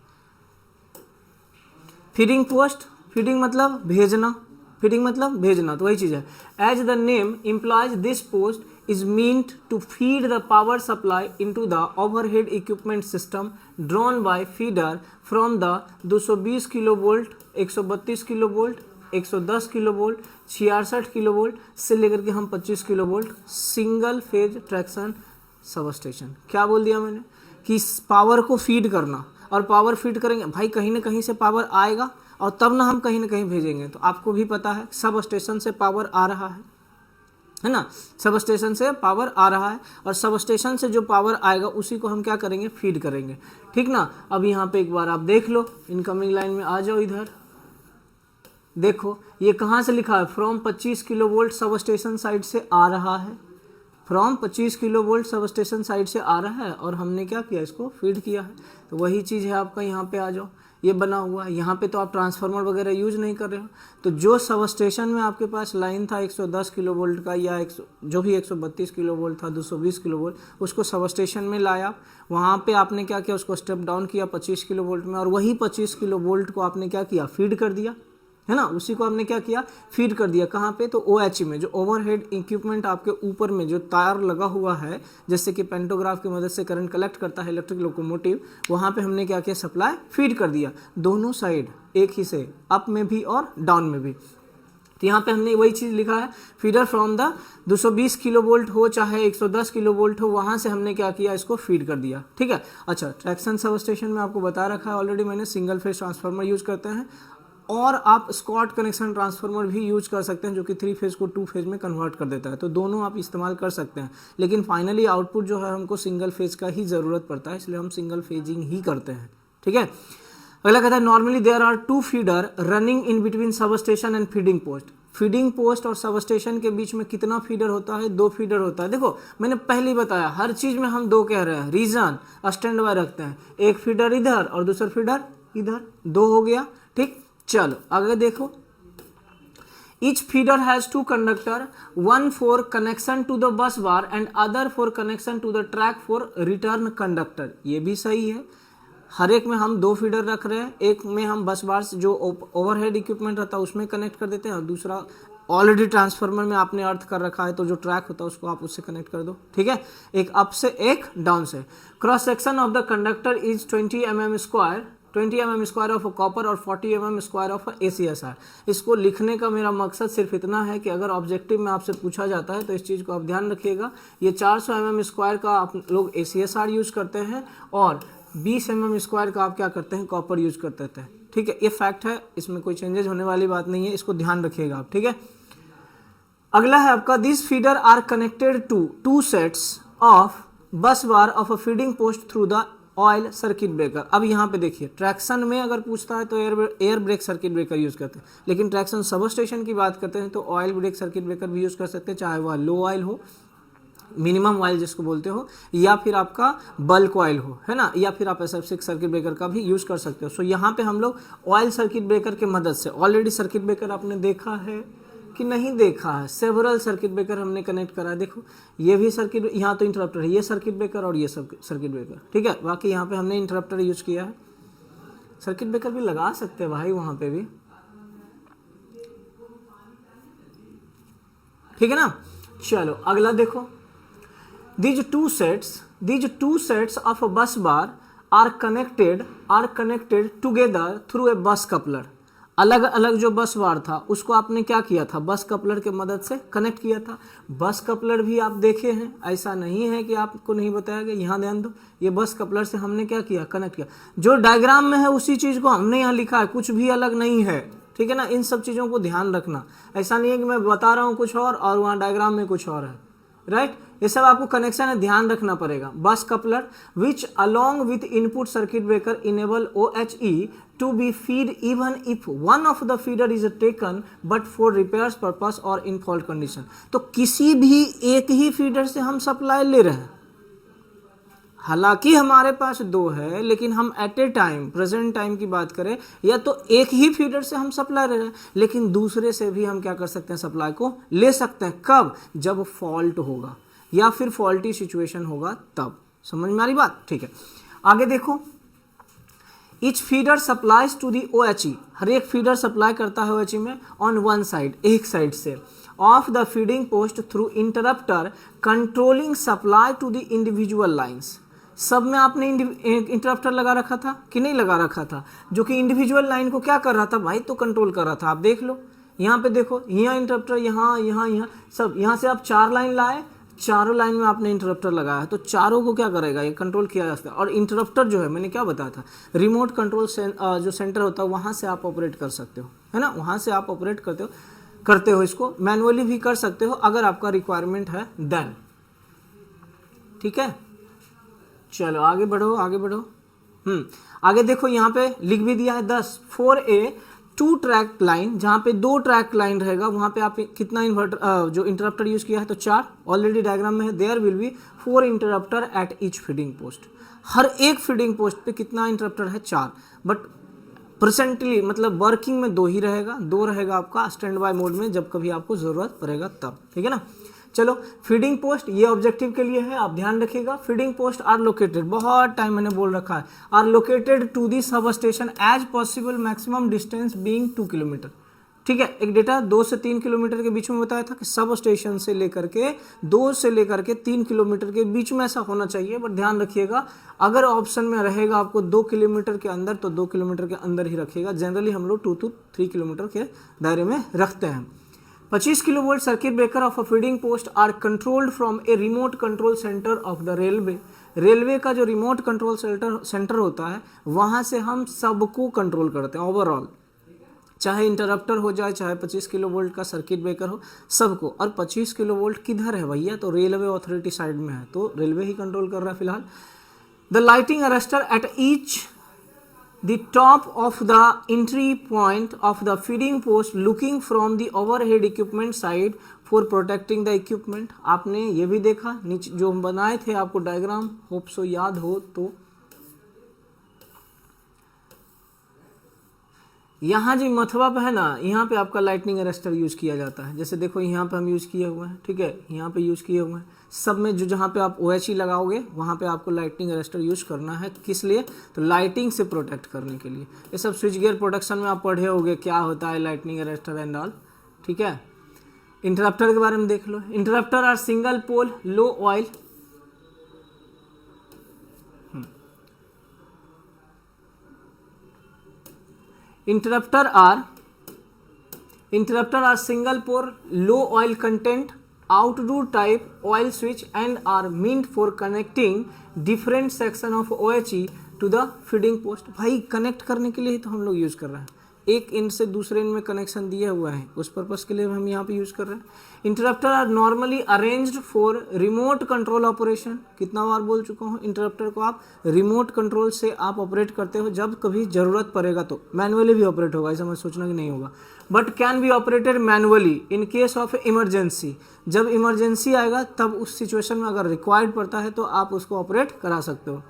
फीडिंग पोस्ट, फीडिंग मतलब भेजना, फीडिंग मतलब भेजना, तो वही चीज़ है। As the name implies this post is meant to feed the power supply into the overhead equipment system drawn by feeder from the 220 kilovolt, 132 kilovolt, 110 kilovolt, 66 kilovolt से लेकर के हम 25 kilovolt single phase traction sub station. क्या बोल दिया मैंने कि power को फीड करना, और पावर फीड करेंगे भाई, कहीं ना कहीं से पावर आएगा और तब ना हम कहीं ना कहीं भेजेंगे। तो आपको भी पता है सब स्टेशन से पावर आ रहा है ना, सब स्टेशन से पावर आ रहा है, और सब स्टेशन से जो पावर आएगा उसी को हम क्या करेंगे, फीड करेंगे, ठीक ना। अब यहाँ पे एक बार आप देख लो, इनकमिंग लाइन में आ जाओ, इधर देखो ये कहाँ से लिखा है, from 25 kilovolt sub station side से आ रहा है, from 25 kilovolt sub station side से आ रहा है, और हमने क्या किया, इसको फीड किया है। तो वही चीज़ है आपका, यहाँ पे आ जाओ, ये बना हुआ है। यहाँ पे तो आप ट्रांसफार्मर वगैरह यूज नहीं कर रहे हो, तो जो सब स्टेशन में आपके पास लाइन था 110 किलोवोल्ट का, या जो भी 132 किलोवोल्ट था, 220 किलोवोल्ट, उसको सब स्टेशन में लाया। वहाँ पे आपने क्या किया, उसको स्टेप डाउन किया 25 किलोवोल्ट में, और वही 25 किलोवोल्ट को आपने क्या किया, फीड कर दिया, है ना। उसी को आपने क्या किया, फीड कर दिया। कहाँ पे, तो OH में, जो ओवरहेड इक्विपमेंट आपके ऊपर में जो तार लगा हुआ है, जैसे कि पेंटोग्राफ की मदद से करंट कलेक्ट करता है इलेक्ट्रिक लोकोमोटिव, वहाँ पे हमने क्या किया, सप्लाई फीड कर दिया, दोनों साइड एक ही से, अप में भी और डाउन में भी। तो यहाँ पे हमने वही चीज़ लिखा है, फीडर फ्रॉम द 220 किलोवोल्ट हो चाहे 110 किलोवोल्ट हो, वहाँ से हमने क्या किया, इसको फीड कर दिया, ठीक है। अच्छा, ट्रैक्शन सब स्टेशन में आपको बता रखा है ऑलरेडी मैंने, सिंगल फेज ट्रांसफार्मर यूज करते हैं, और आप स्कॉट कनेक्शन ट्रांसफार्मर भी यूज कर सकते हैं, जो कि 3 फेज को 2 फेज में कन्वर्ट कर देता है। तो दोनों आप इस्तेमाल कर सकते हैं, लेकिन फाइनली आउटपुट जो है हमको सिंगल फेज का ही ज़रूरत पड़ता है, इसलिए हम सिंगल फेजिंग ही करते हैं, ठीक है। अगला कहता है, normally there are 2 feeder running in between sub station and feeding post. Feeding post और सब स्टेशन के बीच में कितना फीडर होता है, 2 फीडर होता है। देखो मैंने पहले ही बताया, हर चीज़ में हम 2 कह रहे हैं, रीजन स्टैंड बाय रखते हैं, एक फीडर इधर और दूसरा फीडर इधर, 2 हो गया, ठीक। चलो आगे देखो, each feeder has 2 conductor, one for connection to the bus bar and other for connection to the track for return conductor। ये भी सही है, हर एक में हम 2 फीडर रख रहे हैं, एक में हम बस बार जो ओवरहेड इक्विपमेंट रहता है उसमें कनेक्ट कर देते हैं, और दूसरा ऑलरेडी ट्रांसफार्मर में आपने अर्थ कर रखा है, तो जो ट्रैक होता है उसको आप उससे कनेक्ट कर दो, ठीक है। एक अप से एक डाउन से। Cross section of the conductor is 20 mm square, 20 mm square of copper और 40 mm स्क्वायर ऑफ ACSR। इसको लिखने का मेरा मकसद सिर्फ इतना है कि अगर ऑब्जेक्टिव में आपसे पूछा जाता है तो इस चीज़ को आप ध्यान रखिएगा, ये 400 mm स्क्वायर का आप लोग ACSR यूज करते हैं, और 20 mm स्क्वायर का आप क्या करते हैं, कॉपर यूज करते थे, ठीक है, ये फैक्ट है, इसमें कोई चेंजेस होने वाली बात नहीं है, इसको ध्यान रखिएगा आप, ठीक है। अगला है आपका this feeder are connected to two sets of bus bar of a feeding post through the oil circuit breaker. अब यहाँ पे देखिए, ट्रैक्शन में अगर पूछता है तो air brake circuit breaker use करते हैं, लेकिन ट्रैक्शन सब स्टेशन की बात करते हैं तो ऑयल ब्रेक सर्किट ब्रेकर भी यूज कर सकते हैं, चाहे वह लो ऑयल हो, मिनिमम ऑयल जिसको बोलते हो, या फिर आपका बल्क ऑयल हो, है ना, या फिर आप SF6 सर्किट ब्रेकर का भी यूज कर सकते हो। सो यहाँ पे हम लोग ऑयल सर्किट ब्रेकर के मदद से, ऑलरेडी सर्किट ब्रेकर आपने देखा है कि नहीं देखा है, सेवरल सर्किट ब्रेकर हमने कनेक्ट करा है, देखो ये भी सर्किट, यहाँ तो इंटरप्टर है, ये सर्किट ब्रेकर और ये सर्किट ब्रेकर, ठीक है। बाकी यहाँ पे हमने इंटरप्टर यूज किया है, सर्किट ब्रेकर भी लगा सकते हैं भाई वहां पे भी, ठीक है ना। चलो अगला देखो, these two sets of a bus bar are connected together through a bus coupler। अलग अलग जो बस बार था उसको आपने क्या किया था, बस कपलर के मदद से कनेक्ट किया था। बस कपलर भी आप देखे हैं, ऐसा नहीं है कि आपको नहीं बताया गया, यहाँ ध्यान दो, ये बस कपलर से हमने क्या किया, कनेक्ट किया। जो डायग्राम में है उसी चीज को हमने यहाँ लिखा है, कुछ भी अलग नहीं है, ठीक है ना। इन सब चीजों को ध्यान रखना, ऐसा नहीं है कि मैं बता रहा हूँ कुछ और वहाँ डायग्राम में कुछ और है, राइट। ये सब आपको कनेक्शन है, ध्यान रखना पड़ेगा। बस coupler which along with input circuit breaker enable OHE to be feed even if one of the feeder is taken but for repairs purpose or in fault condition। तो किसी भी एक ही फीडर से हम सप्लाई ले रहे हैं, हालांकि हमारे पास दो है, लेकिन हम at a time, present time की बात करें, या तो एक ही फीडर से हम सप्लाई ले रहे हैं, लेकिन दूसरे से भी हम क्या कर सकते हैं, सप्लाई को ले सकते हैं। कब, जब फॉल्ट होगा या फिर फॉल्टी सिचुएशन होगा तब। समझ में आ रही बात, ठीक है। आगे देखो, each feeder supplies to the OHE, हर एक फीडर सप्लाई करता है OHE में ऑन वन साइड, एक साइड से, off the feeding post through interrupter controlling supply to the individual lines. सब में आपने इंटरप्टर लगा रखा था कि नहीं लगा रखा था, जो कि इंडिविजुअल लाइन को क्या कर रहा था भाई, तो कंट्रोल कर रहा था। आप देख लो यहाँ पे, देखो यहाँ इंटरप्टर, यहाँ यहाँ यहाँ सब, यहाँ से आप 4 लाइन लाए, चारों लाइन में आपने इंटरप्टर लगाया, तो चारों को क्या करेगा, ये कंट्रोल किया जा सकता है। और इंटरप्टर जो है, मैंने क्या बताया था, रिमोट कंट्रोल जो सेंटर होता है वहाँ से आप ऑपरेट कर सकते हो, है ना, वहाँ से आप ऑपरेट करते हो। इसको मैनुअली भी कर सकते हो अगर आपका रिक्वायरमेंट है देन, ठीक है। चलो आगे बढ़ो, आगे बढ़ो। आगे देखो, यहाँ पे लिख भी दिया है 10 4A 2 ट्रैक लाइन, जहाँ पे 2 ट्रैक लाइन रहेगा वहाँ पे आप कितना इन्वर्टर जो इंटरप्टर यूज किया है, तो 4, ऑलरेडी डायग्राम में है। There will be 4 interrupter at each feeding post, हर एक फीडिंग पोस्ट पे कितना इंटरप्टर है, 4। बट प्रेजेंटली मतलब वर्किंग में 2 ही रहेगा, 2 रहेगा आपका स्टैंड बाय मोड में, जब कभी आपको जरूरत पड़ेगा तब, ठीक है ना। चलो फीडिंग पोस्ट, ये ऑब्जेक्टिव के लिए है, आप ध्यान रखिएगा। फीडिंग पोस्ट आर लोकेटेड, बहुत टाइम मैंने बोल रखा है, are located to the sub station as possible, maximum distance being 2 kilometre, ठीक है। एक डेटा 2 से 3 किलोमीटर के बीच में बताया था कि सब स्टेशन से लेकर के 2 से लेकर के 3 किलोमीटर के बीच में ऐसा होना चाहिए। बट ध्यान रखिएगा, अगर ऑप्शन में रहेगा आपको 2 किलोमीटर के अंदर, तो 2 किलोमीटर के अंदर ही रखिएगा। जनरली हम लोग 2 to 3 किलोमीटर के दायरे में रखते हैं। 25 kilovolt circuit breaker of a feeding post are controlled from a remote control centre of the railway. Railway का जो रिमोट कंट्रोल सेंटर होता है, वहां से हम सबको कंट्रोल करते हैं ओवरऑल, चाहे इंटरप्टर हो जाए, चाहे 25 किलोवोल्ट का सर्किट ब्रेकर हो, सबको। और 25 किलोवोल्ट किधर है भैया, तो रेलवे अथॉरिटी साइड में है, तो रेलवे ही कंट्रोल कर रहा है फिलहाल। The lighting arrester at each the top of the entry point of the feeding post looking from the overhead equipment side for protecting the equipment। आपने ये भी देखा नीचे जो हम बनाए थे, आपको डायग्राम होप सो याद हो तो। यहाँ जी मथवा पे है ना, यहाँ पे आपका लाइटनिंग अरेस्टर यूज किया जाता है। जैसे देखो यहाँ पे हम यूज किए हुए हैं, ठीक है, यहाँ पे यूज किए हुए हैं। सब में जो जहाँ पे आप OHE लगाओगे वहाँ पे आपको लाइटनिंग अरेस्टर यूज करना है। किस लिए, तो लाइटिंग से प्रोटेक्ट करने के लिए। ये सब स्विच गियर प्रोडक्शन में आप पढ़े होगे क्या होता है लाइटनिंग अरेस्टर एंड ऑल, ठीक है। इंटरप्टर के बारे में देख लो। Interrupter are single pole low oil, interrupter are single pole low oil content outdoor type oil switch and are meant for connecting different section of OHE to the feeding post। भाई connect करने के लिए ही तो हम लोग use कर रहे हैं, एक इंड से दूसरे इंड में कनेक्शन दिया हुआ है, उस पर्पस के लिए हम यहाँ पे यूज़ कर रहे हैं। Interrupter are normally arranged for remote control operation. कितना बार बोल चुका हूँ, इंटरप्टर को आप रिमोट कंट्रोल से आप ऑपरेट करते हो, जब कभी ज़रूरत पड़ेगा तो मैनुअली भी ऑपरेट होगा, ऐसा मत सोचना कि नहीं होगा, but can be operated manually in case of emergency. जब इमरजेंसी आएगा तब उस सिचुएशन में अगर रिक्वायर्ड पड़ता है तो आप उसको ऑपरेट करा सकते हो।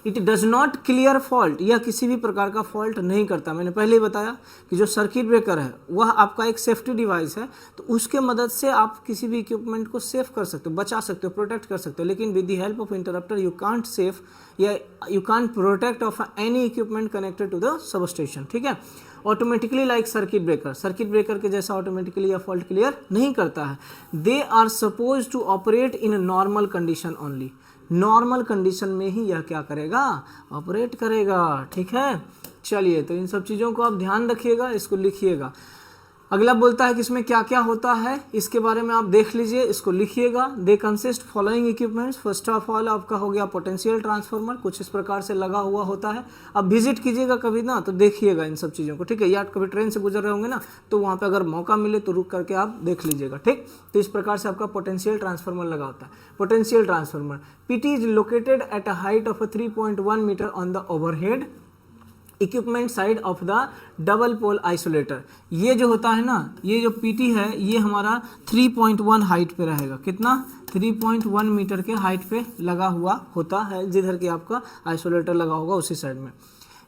It does not clear fault, यह किसी भी प्रकार का फॉल्ट नहीं करता। मैंने पहले ही बताया कि जो सर्किट ब्रेकर है वह आपका एक सेफ्टी डिवाइस है, तो उसके मदद से आप किसी भी इक्विपमेंट को सेफ कर सकते हो, बचा सकते हो, प्रोटेक्ट कर सकते हो। लेकिन with the help of interrupter you can't safe या you can't protect of any equipment connected to the sub station. ठीक है, automatically like circuit breaker, circuit breaker के जैसा ऑटोमेटिकली यह फॉल्ट क्लियर नहीं करता है। They are suppose to operate in normal condition only, normal condition में ही यह क्या करेगा, ऑपरेट करेगा। ठीक है, चलिए तो इन सब चीज़ों को आप ध्यान रखिएगा, इसको लिखिएगा। अगला बोलता है कि इसमें क्या क्या होता है, इसके बारे में आप देख लीजिए, इसको लिखिएगा। They consist following equipments. First of all आपका हो गया पोटेंशियल ट्रांसफार्मर, कुछ इस प्रकार से लगा हुआ होता है। अब विजिट कीजिएगा कभी ना तो देखिएगा इन सब चीज़ों को, ठीक है, या कभी ट्रेन से गुजर रहे होंगे ना तो वहाँ पे अगर मौका मिले तो रुक करके आप देख लीजिएगा। ठीक, तो इस प्रकार से आपका पोटेंशियल ट्रांसफार्मर लगा होता है। Potential transformer PT is located at a height of 3.1 metre on the overhead equipment side of the double pole isolator. ये जो होता है ना, ये जो पीटी है ये हमारा 3.1 हाइट पे रहेगा। कितना, 3.1 मीटर के हाइट पे लगा हुआ होता है, जिधर की आपका आइसोलेटर लगा होगा उसी साइड में।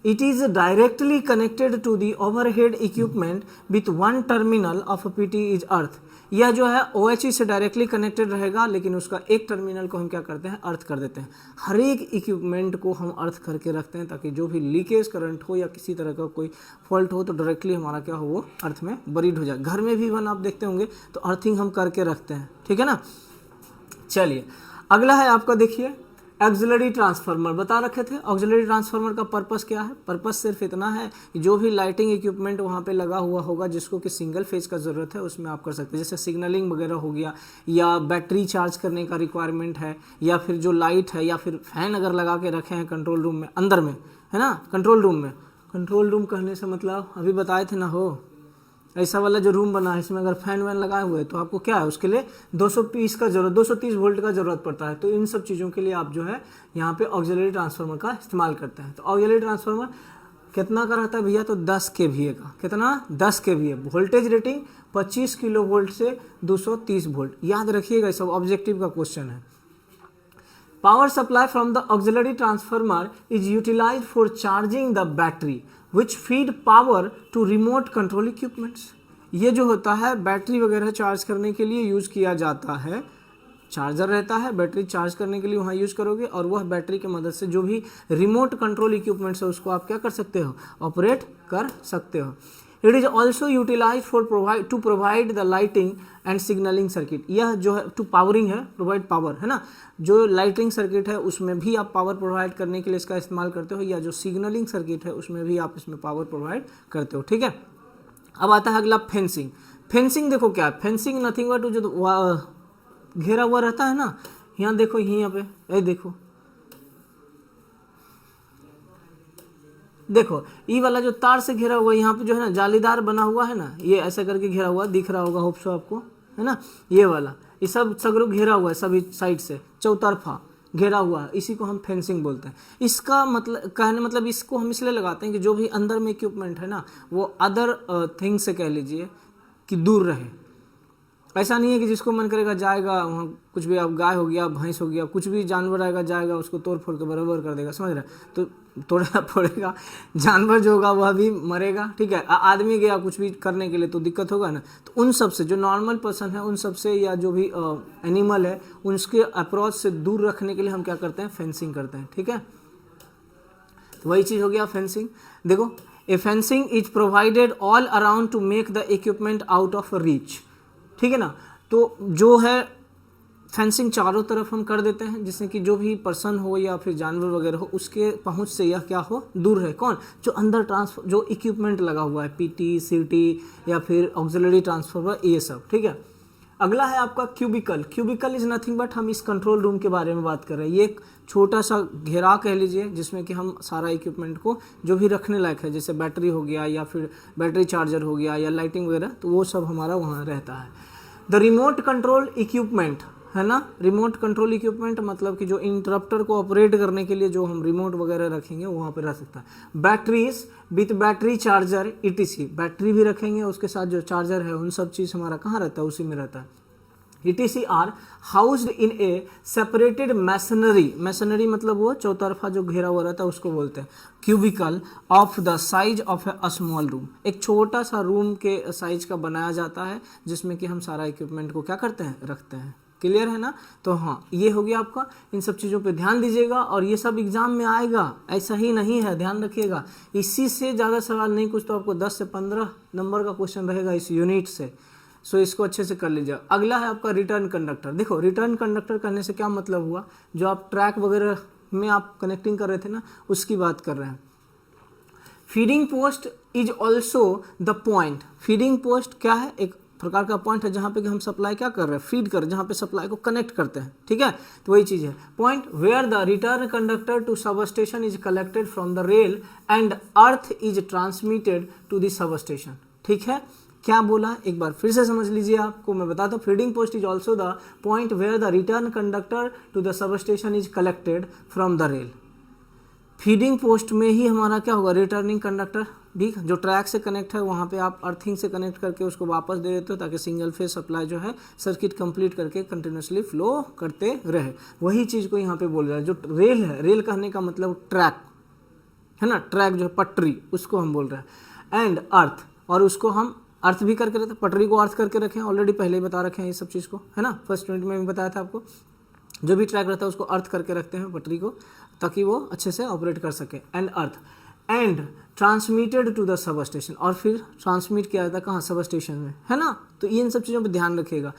It is directly connected to the overhead equipment with one terminal of PT is earth. यह जो है OHE से डायरेक्टली कनेक्टेड रहेगा, लेकिन उसका एक टर्मिनल को हम क्या करते हैं, अर्थ कर देते हैं। हर एक इक्विपमेंट को हम अर्थ करके रखते हैं ताकि जो भी लीकेज करंट हो या किसी तरह का कोई फॉल्ट हो तो डायरेक्टली हमारा क्या हो, वो अर्थ में बरीड हो जाए। घर में भी इवन आप देखते होंगे तो अर्थिंग हम करके रखते हैं। ठीक है ना, चलिए अगला है आपका, देखिए ऑक्सिलरी ट्रांसफार्मर बता रखे थे। ऑक्सिलरी ट्रांसफार्मर का पर्पस क्या है, पर्पस सिर्फ इतना है कि जो भी लाइटिंग इक्विपमेंट वहाँ पे लगा हुआ होगा जिसको कि सिंगल फेज का ज़रूरत है उसमें आप कर सकते हैं, जैसे सिग्नलिंग वगैरह हो गया, या बैटरी चार्ज करने का रिक्वायरमेंट है, या फिर जो लाइट है, या फिर फैन अगर लगा के रखे हैं कंट्रोल रूम में, अंदर में है ना, कंट्रोल रूम में। कंट्रोल रूम कहने से मतलब अभी बताए थे ना, हो ऐसा वाला जो रूम बना है इसमें अगर फैन वैन लगाए हुए तो आपको क्या है, उसके लिए 230 वोल्ट का ज़रूरत पड़ता है। तो इन सब चीज़ों के लिए आप जो है यहाँ पे ऑक्सिलरी ट्रांसफार्मर का इस्तेमाल करते हैं। तो ऑक्सिलरी ट्रांसफार्मर कितना का रहता है भैया, तो 10 kVA का। कितना, 10 kVA। Voltage rating 25 kilo volt से 230 वोल्ट। याद रखिएगा, सब ऑब्जेक्टिव का क्वेश्चन है। Power supply from the auxiliary transformer is utilized for charging the battery which feed power to remote control equipments। ये जो होता है बैटरी वगैरह चार्ज करने के लिए यूज़ किया जाता है। चार्जर रहता है, बैटरी चार्ज करने के लिए वहाँ यूज़ करोगे, और वह बैटरी की मदद से जो भी रिमोट कंट्रोल इक्विपमेंट्स है उसको आप क्या कर सकते हो, ऑपरेट कर सकते हो। It is also utilise for to provide the lighting and signalling circuit. यह जो है टू पावरिंग है, प्रोवाइड पावर है ना, जो लाइटिंग सर्किट है उसमें भी आप पावर प्रोवाइड करने के लिए इसका इस्तेमाल करते हो, या जो सिग्नलिंग सर्किट है उसमें भी आप इसमें पावर प्रोवाइड करते हो। ठीक है, अब आता है अगला फेंसिंग। फेंसिंग देखो क्या है, फेंसिंग नथिंग बट जो घेरा हुआ रहता है ना, यहाँ देखो, यहाँ पे ये देखो, देखो ये वाला जो तार से घेरा हुआ है यहाँ पे जो है ना जालीदार बना हुआ है ना, ये ऐसा करके घेरा हुआ दिख रहा होगा, होप सो आपको, है ना, ये वाला, ये सब सगरो घेरा हुआ है सभी साइड से, चौतरफा घेरा हुआ है, इसी को हम फेंसिंग बोलते हैं। इसका मतलब कहने मतलब इसको हम इसलिए लगाते हैं कि जो भी अंदर में इक्विपमेंट है ना वो अदर थिंग से कह लीजिए कि दूर रहे। ऐसा नहीं है कि जिसको मन करेगा जाएगा वहाँ, कुछ भी, अब गाय हो गया, भैंस हो गया, कुछ भी जानवर आएगा जाएगा उसको तोड़ फोड़ के बराबर कर देगा, समझ रहे, तो तोड़ना पड़ेगा। जानवर जो होगा वह भी मरेगा, ठीक है। आदमी गया कुछ भी करने के लिए तो दिक्कत होगा ना। तो उन सब से जो नॉर्मल पर्सन है उन सब से, या जो भी एनिमल है उनके अप्रोच से दूर रखने के लिए हम क्या करते हैं, फेंसिंग करते हैं। ठीक है, तो वही चीज़ हो गया फेंसिंग। देखो, a fencing is provided all around to make the equipment out of reach. ठीक है ना, तो जो है फेंसिंग चारों तरफ हम कर देते हैं जिससे कि जो भी पर्सन हो या फिर जानवर वगैरह हो उसके पहुंच से यह क्या हो, दूर है। कौन, जो अंदर ट्रांसफर जो इक्विपमेंट लगा हुआ है, पीटी, सीटी या फिर ऑक्सिलरी ट्रांसफार्मर, ये सब। ठीक है, अगला है आपका cubicle. Cubicle is nothing but, हम इस कंट्रोल रूम के बारे में बात कर रहे हैं। ये एक छोटा सा घेरा कह लीजिए जिसमें कि हम सारा इक्विपमेंट को जो भी रखने लायक है, जैसे बैटरी हो गया या फिर बैटरी चार्जर हो गया या लाइटिंग वगैरह, तो वो सब हमारा वहाँ रहता है। द रिमोट कंट्रोल इक्विपमेंट है ना, रिमोट कंट्रोल इक्विपमेंट मतलब कि जो इंटरप्टर को ऑपरेट करने के लिए जो हम रिमोट वगैरह रखेंगे वहाँ पे रह सकता है। Batteries with battery charger ETC, battery भी रखेंगे उसके साथ जो चार्जर है उन सब चीज़ हमारा कहाँ रहता है, उसी में रहता है। ETC are housed in a separated masonry, masonry मतलब वो चौतरफा जो घेरा हुआ रहता है उसको बोलते हैं। Cubicle of the size of a small room, एक छोटा सा रूम के साइज का बनाया जाता है जिसमें कि हम सारा इक्विपमेंट को क्या करते हैं, रखते हैं। क्लियर है ना। तो हाँ, ये हो गया आपका, इन सब चीज़ों पे ध्यान दीजिएगा और ये सब एग्जाम में आएगा, ऐसा ही नहीं है, ध्यान रखिएगा। इसी से ज़्यादा सवाल नहीं, कुछ तो आपको 10 से 15 नंबर का क्वेश्चन रहेगा इस यूनिट से। सो इसको अच्छे से कर लीजिए। अगला है आपका रिटर्न कंडक्टर। देखो रिटर्न कंडक्टर करने से क्या मतलब हुआ, जो आप ट्रैक वगैरह में आप कनेक्टिंग कर रहे थे ना, उसकी बात कर रहे हैं। Feeding post is also the point. Feeding post क्या है, एक प्रकार का पॉइंट है जहाँ पे कि हम सप्लाई क्या कर रहे हैं, फीड कर, जहाँ पे सप्लाई को कनेक्ट करते हैं, ठीक है। तो वही चीज़ है point, where the return conductor to sub station is collected from the rail and earth is transmitted to the sub station. ठीक है, क्या बोला एक बार फिर से समझ लीजिए, आपको मैं बताता हूँ। Feeding post is also the point where the return conductor to the सब station is collected from the rail. Feeding post में ही हमारा क्या होगा, रिटर्निंग कंडक्टर भी जो ट्रैक से कनेक्ट है वहाँ पे आप अर्थिंग से कनेक्ट करके उसको वापस दे देते हो ताकि सिंगल फेज सप्लाई जो है सर्किट कंप्लीट करके कंटिन्यूसली फ्लो करते रहे। वही चीज़ को यहाँ पे बोल रहा है। जो रेल है, रेल कहने का मतलब ट्रैक है ना, ट्रैक जो है पटरी, उसको हम बोल रहे हैं। एंड अर्थ, और उसको हम अर्थ भी करके रखते हैं, पटरी को अर्थ करके रखें, ऑलरेडी पहले ही बता रखे हैं ये सब चीज़ को, है ना। फर्स्ट यूनिट में भी बताया था आपको। जो भी ट्रैक रहता है उसको अर्थ करके रखते हैं पटरी को, ताकि वो अच्छे से ऑपरेट कर सके। And earth and transmitted to the सब स्टेशन, और फिर ट्रांसमिट किया जाता है कहाँ, सब स्टेशन में, है ना। तो इन सब चीज़ों पर ध्यान रखिएगा।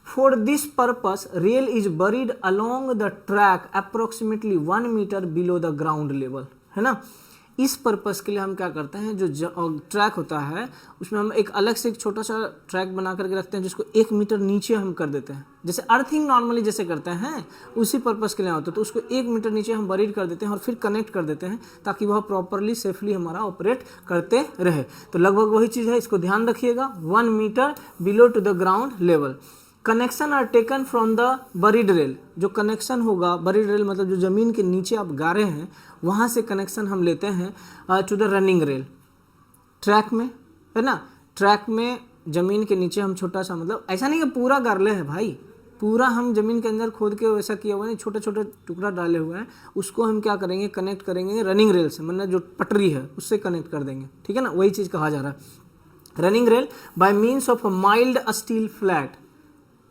For this purpose rail is buried along the track approximately 1 metre below the ground level, है ना। इस पर्पस के लिए हम क्या करते हैं, जो ट्रैक होता है उसमें हम एक अलग से एक छोटा सा ट्रैक बना करके रखते हैं जिसको 1 मीटर नीचे हम कर देते हैं, जैसे अर्थिंग नॉर्मली जैसे करते हैं उसी पर्पस के लिए होता है। तो उसको 1 मीटर नीचे हम बरीड कर देते हैं और फिर कनेक्ट कर देते हैं ताकि वह प्रॉपरली सेफली हमारा ऑपरेट करते रहे। तो लगभग वही चीज़ है, इसको ध्यान रखिएगा। 1 metre below to the ground level. Connection are taken from the buried rail, जो कनेक्शन होगा, बरीड रेल मतलब जो ज़मीन के नीचे आप गारे हैं वहाँ से कनेक्शन हम लेते हैं to the running rail. Track में, है ना, ट्रैक में ज़मीन के नीचे हम छोटा सा, मतलब ऐसा नहीं कि पूरा गार ले है भाई, पूरा हम ज़मीन के अंदर खोद के वैसा किया हुआ नहीं, छोटे छोटे टुकड़ा डाले हुए हैं, उसको हम क्या करेंगे, कनेक्ट करेंगे रनिंग रेल से, मतलब जो पटरी है उससे कनेक्ट कर देंगे, ठीक है ना। वही चीज़ कहा जा रहा है। Running rail bye means of mild steel flat.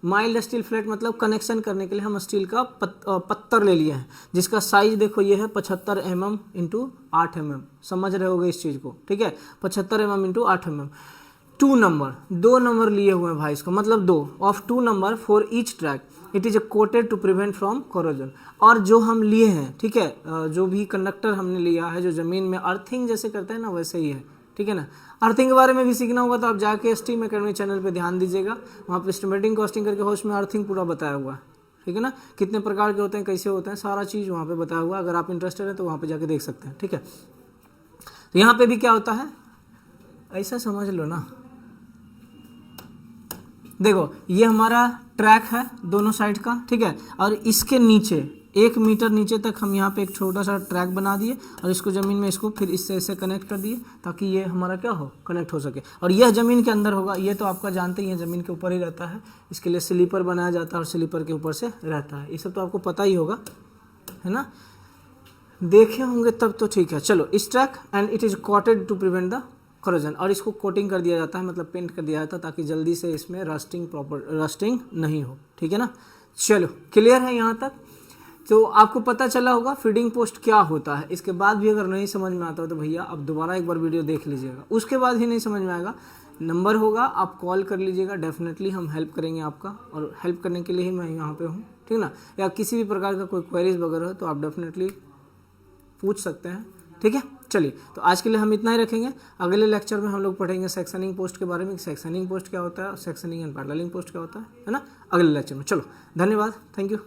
Mild steel flat मतलब कनेक्शन करने के लिए हम स्टील का पत्थर ले लिए हैं, जिसका साइज देखो ये है 75 mm इंटू 8 mm। समझ रहे होगे इस चीज़ को, ठीक है। 75 mm into 8 mm। 2 number, 2 number लिए हुए हैं भाई इसको, मतलब 2 of 2 number for each track. It is coated to prevent from corrosion. और जो हम लिए हैं, ठीक है, जो भी कंडक्टर हमने लिया है जो ज़मीन में अर्थिंग जैसे करते हैं ना वैसे ही है, ठीक है ना। अर्थिंग के बारे में भी सीखना होगा तो आप जाके स्टीम एकेडमी चैनल पे ध्यान दीजिएगा, वहाँ पे एस्टिमेटिंग कॉस्टिंग करके होस्ट में अर्थिंग पूरा बताया हुआ है, ठीक है ना। कितने प्रकार के होते हैं, कैसे होते हैं, सारा चीज़ वहाँ पे बताया हुआ है। अगर आप इंटरेस्टेड हैं तो वहाँ पे जाके देख सकते हैं, ठीक है। तो यहाँ पे भी क्या होता है, ऐसा समझ लो ना, देखो ये हमारा ट्रैक है दोनों साइड का, ठीक है, और इसके नीचे 1 मीटर नीचे तक हम यहाँ पे एक छोटा सा ट्रैक बना दिए और इसको ज़मीन में इसको फिर इससे ऐसे कनेक्ट कर दिए ताकि ये हमारा क्या हो, कनेक्ट हो सके। और यह ज़मीन के अंदर होगा, ये तो आपका जानते ही है ज़मीन के ऊपर ही रहता है। इसके लिए स्लीपर बनाया जाता है और स्लीपर के ऊपर से रहता है, ये सब तो आपको पता ही होगा, है ना, देखे होंगे तब तो ठीक है। चलो, इस track and it is coated to prevent the corrosion, और इसको कोटिंग कर दिया जाता है, मतलब पेंट कर दिया जाता है ताकि जल्दी से इसमें रस्टिंग नहीं हो, ठीक है ना। चलो, क्लियर है यहाँ तक। तो आपको पता चला होगा फीडिंग पोस्ट क्या होता है। इसके बाद भी अगर नहीं समझ में आता हो तो भैया आप दोबारा एक बार वीडियो देख लीजिएगा, उसके बाद ही नहीं समझ में आएगा, नंबर होगा, आप कॉल कर लीजिएगा, डेफिनेटली हम हेल्प करेंगे आपका, और हेल्प करने के लिए ही मैं यहाँ पे हूँ, ठीक ना। या किसी भी प्रकार का कोई क्वेरीज वगैरह हो तो आप डेफिनेटली पूछ सकते हैं, ठीक है। चलिए, तो आज के लिए हम इतना ही रखेंगे। अगले लेक्चर में हम लोग पढ़ेंगे सेक्शनिंग पोस्ट के बारे में, सेक्शनिंग पोस्ट क्या होता है, सेक्शनिंग एंड पैरेललिंग पोस्ट क्या होता है ना, अगले लेक्चर में। चलो, धन्यवाद, थैंक यू।